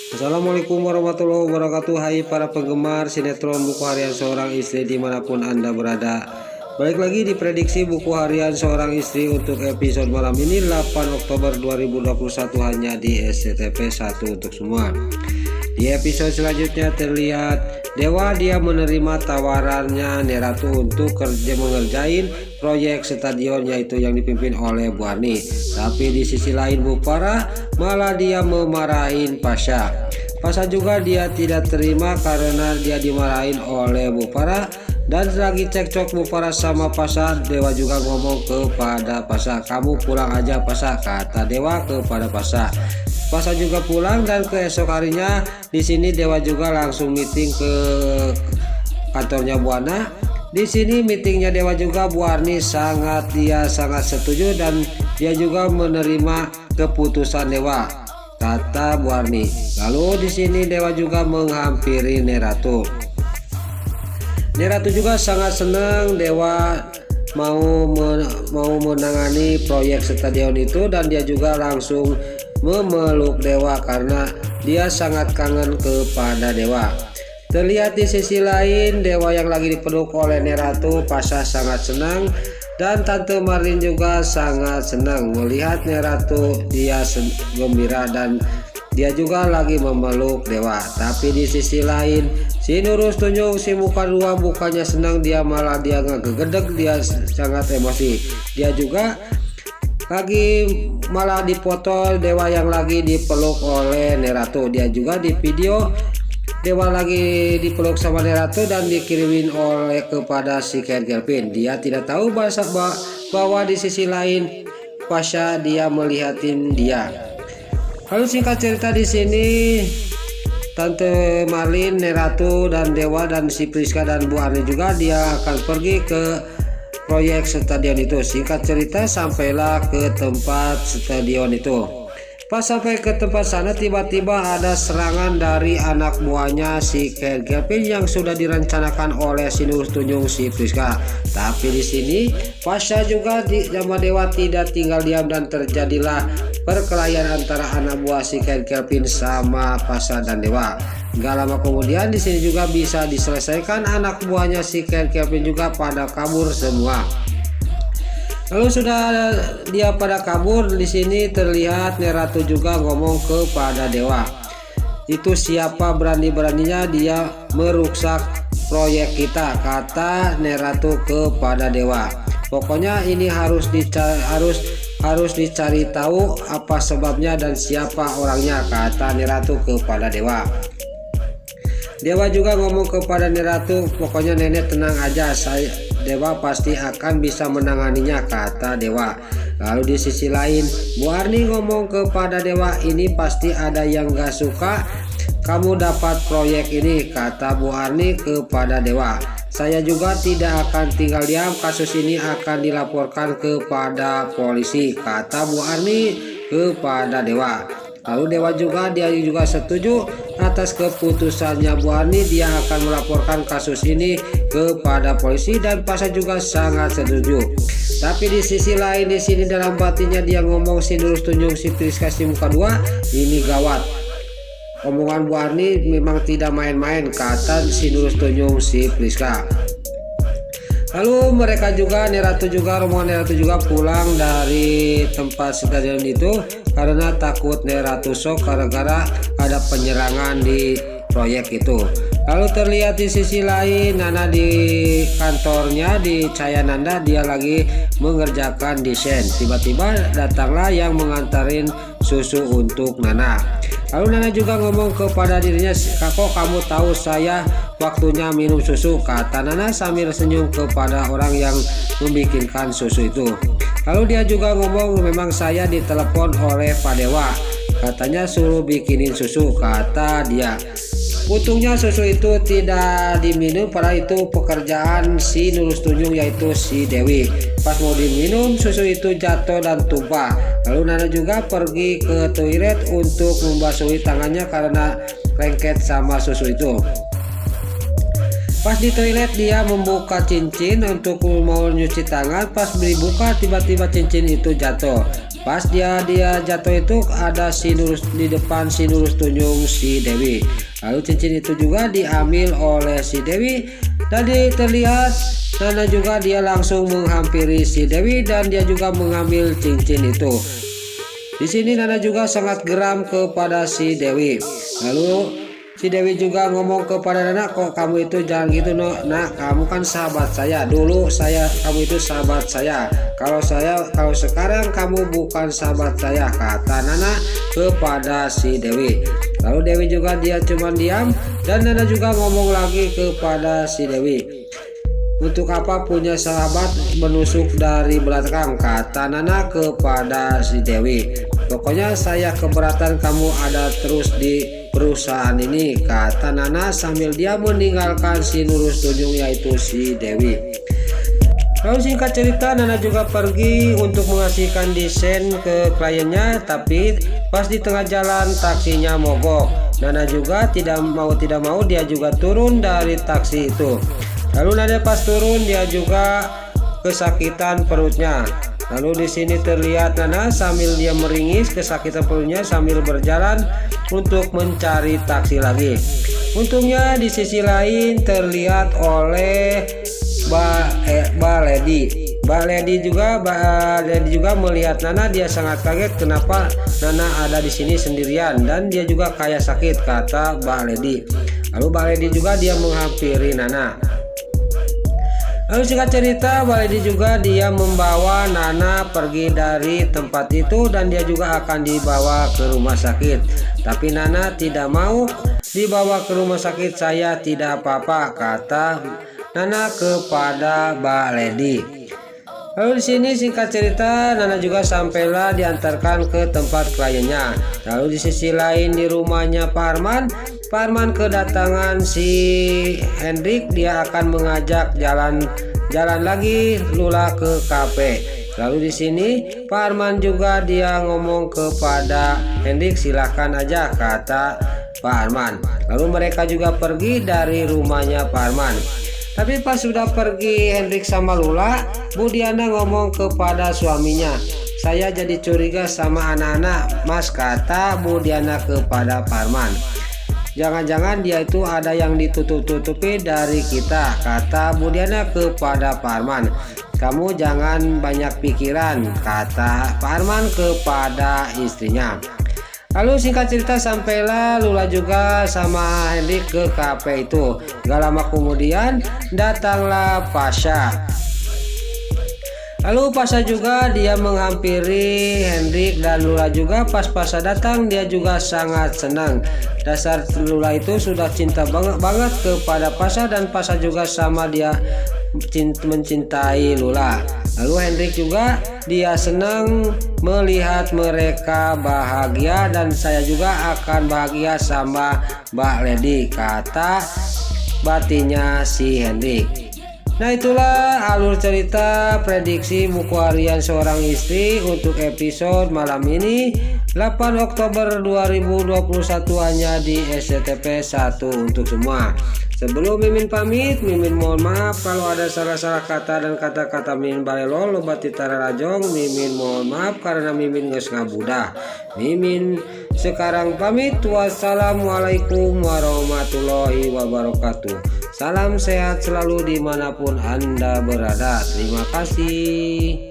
Assalamualaikum warahmatullahi wabarakatuh. Hai para penggemar sinetron buku harian seorang istri dimanapun Anda berada. Balik lagi di prediksi buku harian seorang istri untuk episode malam ini 8 Oktober 2021 hanya di SCTV 1 untuk semua. Di episode selanjutnya terlihat Dewa dia menerima tawarannya Neratu untuk mengerjain proyek stadion yaitu yang dipimpin oleh Bu Arni. Tapi di sisi lain Bu Farah malah dia memarahin Pasha. Pasha juga dia tidak terima karena dia dimarahin oleh Bu Farah. Dan lagi cekcok Bu Farah sama Pasha, Dewa juga ngomong kepada Pasha, "Kamu pulang aja Pasha," kata Dewa kepada Pasha. Pasha juga pulang dan keesok harinya di sini Dewa juga langsung meeting ke kantornya Bu Ana. Di sini meetingnya Dewa juga Bu Arni sangat setuju dan dia juga menerima keputusan Dewa, kata Bu Arni. Lalu di sini Dewa juga menghampiri Neratu. Neratu juga sangat senang Dewa mau menangani proyek stadion itu dan dia juga langsung memeluk Dewa karena dia sangat kangen kepada Dewa. Terlihat di sisi lain Dewa yang lagi dipeluk oleh Neratu, Pasha sangat senang dan Tante Marlin juga sangat senang melihat Neratu dia gembira dan dia juga lagi memeluk Dewa. Tapi di sisi lain si Nurul Tunjung si muka dua bukannya senang, dia malah dia ngegedeg, dia sangat emosi. Dia juga lagi malah dipotol Dewa yang lagi dipeluk oleh Neratu. Dia juga di video Dewa lagi dipeluk sama Neratu dan dikirimin oleh kepada si Ken Kelvin. Dia tidak tahu bahwa di sisi lain Pasha dia melihatin dia. Lalu singkat cerita di sini Tante Marlin, Neratu dan Dewa dan si Priska dan Bu Arni juga dia akan pergi ke proyek stadion itu. Singkat cerita sampailah ke tempat stadion itu. Pas sampai ke tempat sana tiba-tiba ada serangan dari anak buahnya si Ken Kelvin yang sudah direncanakan oleh si Nurul Tunjung si Priska. Tapi di sini Pasha juga sama Dewa tidak tinggal diam dan terjadilah perkelahian antara anak buah si Ken Kelvin sama Pasha dan Dewa. Gak lama kemudian di sini juga bisa diselesaikan, anak buahnya si Ken Kelvin juga pada kabur semua. Lalu sudah dia pada kabur, di sini terlihat Neratu juga ngomong kepada Dewa. "Itu siapa berani-beraninya dia merusak proyek kita," kata Neratu kepada Dewa. "Pokoknya ini harus dicari tahu apa sebabnya dan siapa orangnya," kata Neratu kepada Dewa. Dewa juga ngomong kepada Neratu, "Pokoknya nenek tenang aja, Dewa pasti akan bisa menanganinya," kata Dewa. Lalu di sisi lain Bu Arni ngomong kepada Dewa, "Ini pasti ada yang gak suka kamu dapat proyek ini," kata Bu Arni kepada Dewa. "Saya juga tidak akan tinggal diam, kasus ini akan dilaporkan kepada polisi," kata Bu Arni kepada Dewa. Lalu Dewa juga setuju atas keputusannya Bu Arni, dia akan melaporkan kasus ini kepada polisi dan Pasha juga sangat setuju. Tapi di sisi lain di sini dalam batinnya dia ngomong si Nurul Tunjung si Priska si muka dua, "Ini gawat. Omongan Bu Arni memang tidak main-main," kata si Nurul Tunjung si Priska. Lalu mereka juga rombongan Neratu juga pulang dari tempat stadion itu karena takut Neratu shock gara-gara ada penyerangan di proyek itu. Lalu terlihat di sisi lain Nana di kantornya di Cayananda, dia lagi mengerjakan desain. Tiba-tiba datanglah yang mengantarin susu untuk Nana. Lalu Nana juga ngomong kepada dirinya, "Kok kamu tahu saya waktunya minum susu?" kata Nana sambil senyum kepada orang yang membikinkan susu itu. Lalu dia juga ngomong, "Memang saya ditelepon oleh Pak Dewa, katanya suruh bikinin susu," kata dia. Untungnya susu itu tidak diminum, padahal itu pekerjaan si Nurul Tunjung yaitu si Dewi. Pas mau diminum susu itu jatuh dan tumpah. Lalu Nana juga pergi ke toilet untuk membasuhi tangannya karena lengket sama susu itu. Pas di toilet dia membuka cincin untuk mau nyuci tangan. Pas dibuka tiba-tiba cincin itu jatuh. Pas dia jatuh itu ada si Nurus di depan si Nurus Tunjung si Dewi. Lalu cincin itu juga diambil oleh si Dewi dan terlihat Nana juga dia langsung menghampiri si Dewi dan dia juga mengambil cincin itu. Di sini Nana juga sangat geram kepada si Dewi. Lalu si Dewi juga ngomong kepada Nana, kok kamu itu jangan gitu nak, kamu kan sahabat saya, dulu kamu itu sahabat saya, kalau sekarang kamu bukan sahabat saya, kata Nana kepada si Dewi. Lalu Dewi juga dia cuma diam dan Nana juga ngomong lagi kepada si Dewi, untuk apa punya sahabat menusuk dari belakang, kata Nana kepada si Dewi. Pokoknya saya keberatan kamu ada terus di perusahaan ini, kata Nana sambil dia meninggalkan si Nurus Tunjung yaitu si Dewi. Lalu singkat cerita Nana juga pergi untuk mengasihkan desain ke kliennya, tapi pas di tengah jalan taksinya mogok. Nana juga tidak mau dia juga turun dari taksi itu. Lalu Nana pas turun dia juga kesakitan perutnya. Lalu di sini terlihat Nana sambil dia meringis kesakitan perutnya sambil berjalan untuk mencari taksi lagi. Untungnya di sisi lain terlihat oleh Mbak Lady juga melihat Nana. Dia sangat kaget kenapa Nana ada di sini sendirian dan dia juga kayak sakit, kata Mbak Lady. Lalu Mbak Lady juga dia menghampiri Nana. Lalu singkat cerita Mbak Lady juga dia membawa Nana pergi dari tempat itu dan dia juga akan dibawa ke rumah sakit. Tapi Nana tidak mau dibawa ke rumah sakit, saya tidak apa-apa, kata Nana kepada Mbak Lady. Lalu di sini singkat cerita Nana juga sampailah diantarkan ke tempat kliennya. Lalu di sisi lain di rumahnya Pak Arman kedatangan si Hendrik, dia akan mengajak jalan lagi Lula ke kafe. Lalu di sini Pak Arman juga dia ngomong kepada Hendrik, silahkan aja, kata Pak Arman. Lalu mereka juga pergi dari rumahnya Pak Arman. Tapi pas sudah pergi Hendrik sama Lula, Bu Diana ngomong kepada suaminya, saya jadi curiga sama anak-anak Mas, kata Bu Diana kepada Pak Arman. Jangan-jangan dia itu ada yang ditutup-tutupi dari kita, kata Bu Diana kepada Pak Arman. Kamu jangan banyak pikiran, kata Pak Arman kepada istrinya. Lalu singkat cerita sampailah Lula juga sama Hendrik ke kafe itu. Gak lama kemudian datanglah Pasha. Lalu Pasha juga dia menghampiri Hendrik dan Lula juga. Pas Pasha datang dia juga sangat senang. Dasar Lula itu sudah cinta banget kepada Pasha dan Pasha juga sama dia mencintai Lula. Lalu Hendrik juga dia senang melihat mereka bahagia dan saya juga akan bahagia sama Mbak Lady, kata batinnya si Hendrik. Nah itulah alur cerita prediksi buku harian seorang istri untuk episode malam ini 8 Oktober 2021 hanya di SCTV 1 untuk semua. Sebelum Mimin pamit, Mimin mohon maaf kalau ada salah-salah kata dan kata-kata Mimin balelo loba titara rajong. Mimin mohon maaf karena Mimin geus ngabudah. Mimin sekarang pamit. Wassalamualaikum warahmatullahi wabarakatuh. Salam sehat selalu dimanapun Anda berada. Terima kasih.